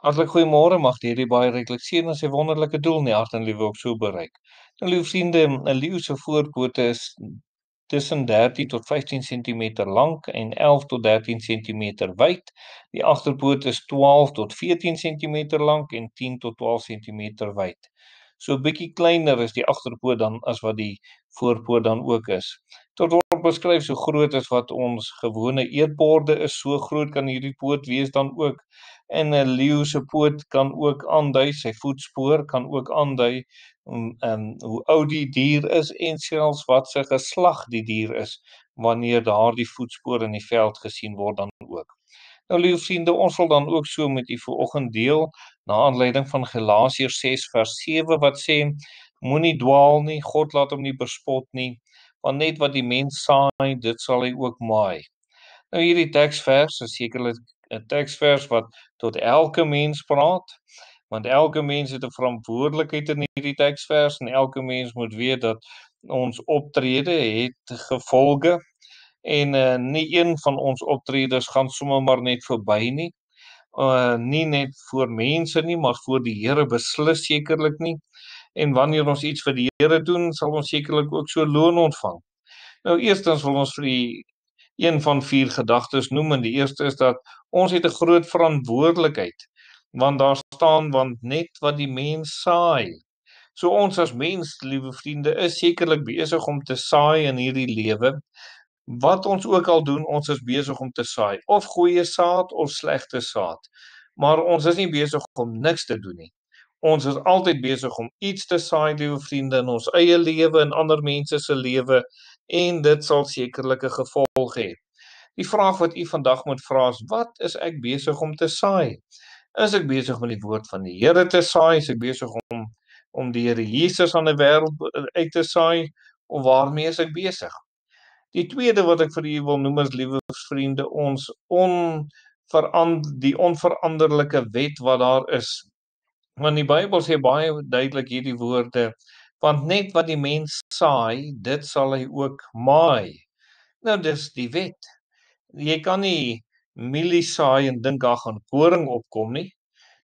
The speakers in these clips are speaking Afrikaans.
Hartlik goeiemôre, mag die hierdie baie ryklik seën en sy wonderlike doel in die hart en liewe ook so bereik. Nou liewe vriende, 'n leeu se voorpote is tussen 13 tot 15 centimeter lank en 11 tot 13 centimeter wyd. Die agterpoot is 12 tot 14 centimeter lank en 10 tot 12 centimeter wyd. So 'n bietjie kleiner is die agterpoot dan as wat die voorpoot dan ook is. Dit word beskryf so groot as wat ons gewone eetborde is, so groot kan hierdie poot wees dan ook. En 'n leeu se poot kan ook aandui, sy voetspoor kan ook aandui hoe oud die dier is en selfs wat se geslag die dier is, wanneer daardie voetspoor in die veld gesien word dan ook. Nou liewe vriende, ons wil dan ook so met u vanoggend deel, na aanleiding van Galasiërs 6 vers 7 wat sê, moenie dwaal nie, God laat hom nie bespot nie, want net wat die mens saai, dit sal hy ook maai. Nou hierdie teksvers is sekerlik 'n teksvers wat tot elke mens praat, want elke mens het 'n verantwoordelikheid in hierdie teksvers en elke mens moet weet dat ons optrede het gevolge en nie een van ons optredes gaan sommer maar net verby nie. Nie net voor mense nie, maar voor die Here beslis sekerlik nie. En wanneer ons iets vir die Here doen, sal ons sekerlik ook so loon ontvang. Nou eerstens wil ons vir die een van 4 gedagtes noem, en die eerste is dat ons het 'n groot verantwoordelikheid, want daar staan, want net wat die mens saai. So ons as mens, liewe vriende, is sekerlik besig om te saai in hierdie lewe. Wat ons ook al doen, ons is besig om te saai, of goeie saad of slegte saad. Maar ons is nie besig om niks te doen nie. Ons is altyd besig om iets te saai, liewe vriende, in ons eie lewe en ander mense se lewe, en dit sal sekerlik 'n gevolg hê. Die vraag wat u vandag moet vra is, wat is ek besig om te saai? Is ek besig met die woord van die Here te saai? Is ek besig om die Here Jesus aan die wêreld uit te saai? Of waarmee is ek besig? Die tweede wat ek vir u wil noem is, liewe vriende, die onveranderlike wet wat daar is. Want die Bybel sê baie duidelik hierdie woorde, want net wat die mens saai, dit sal hy ook maai. Nou dis die wet. Jy kan nie mielies saai en dink daar gaan koring opkom nie.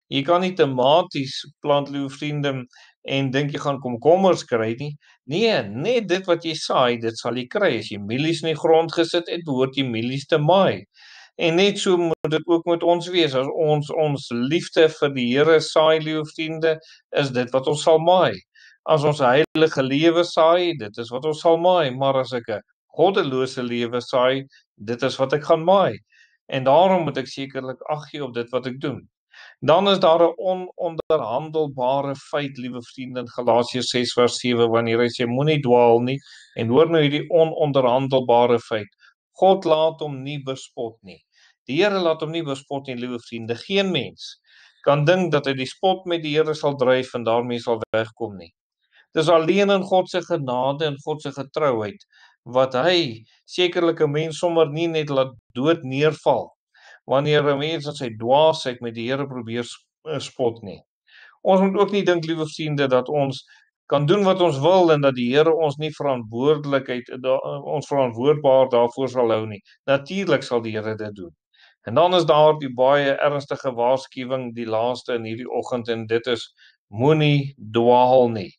Jy kan nie tomaties plant, liewe vriende, en dink jy gaan komkommers kry nie. Nee, net dit wat jy saai, dit sal jy kry. As jy mielies in die grond gesit het, behoort jy mielies te maai. En net so moet dit ook met ons wees. As ons liefde vir die Here saai, liewe vriende, is dit wat ons sal maai. As ons 'n heilige lewe saai, dit is wat ons sal maai. Maar as ek 'n goddelose lewe saai, dit is wat ek gaan maai. En daarom moet ek sekerlik ag gee op dit wat ek doen. Dan is daar 'n ononderhandelbare feit, liewe vriende, in Galasiërs 6 vers 7, wanneer hy sê, moenie dwaal nie, en hoor nou hierdie ononderhandelbare feit. God laat hom nie bespot nie. Die Here laat hom nie bespot nie, liewe vriende. Geen mens kan dink dat hy die spot met die Here sal dryf en daarmee sal wegkom nie. Dis alleen in God se genade en God se getrouheid wat hy sekerlik 'n mens sommer nie net laat dood neerval wanneer 'n mens in sy dwaasheid met die Here probeer spot nie. Ons moet ook nie dink, liewe vriende, dat ons kan doen wat ons wil en dat die Here ons nie ons verantwoordbaar daarvoor sal hou nie. Natuurlik sal die Here dit doen. En dan is daar die baie ernstige waarskuwing, die laaste in hierdie oggend, en dit is, moenie dwaal nie.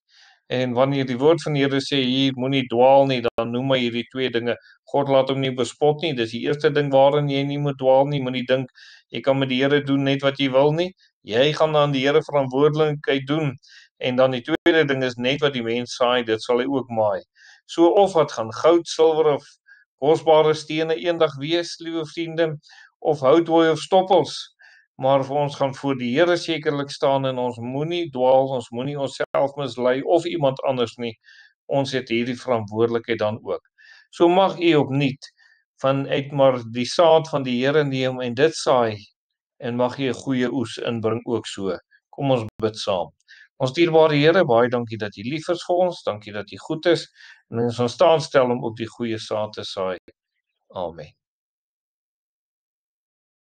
En wanneer die woord van die Here sê hier, moenie dwaal nie, dan noem hy hierdie 2 dinge. God laat hom nie bespot nie, dis die eerste ding waarin jy nie moet dwaal nie. Moenie dink, jy kan met die Here doen net wat jy wil nie. Jy gaan aan die Here verantwoordelikheid doen. En dan die tweede ding is, net wat die mens saai, dit sal hy ook maai. So of wat gaan goud, silwer of kosbare stene eendag wees, liewe vriende, of houtwooi of stoppels. Maar vir ons gaan voor die Here sekerlik staan en ons moenie dwaal, ons moenie onsself mislei of iemand anders nie. Ons het hierdie verantwoordelikheid dan ook. So mag u opnuut vanuit maar die saad van die Here neem en dit saai, en mag jy 'n goeie oes inbring ook so. Kom ons bid saam. Ons dierbare Here, baie dankie dat jy lief is vir ons, dankie dat jy goed is, en ons staan stel om ook die goeie saad te saai. Amen.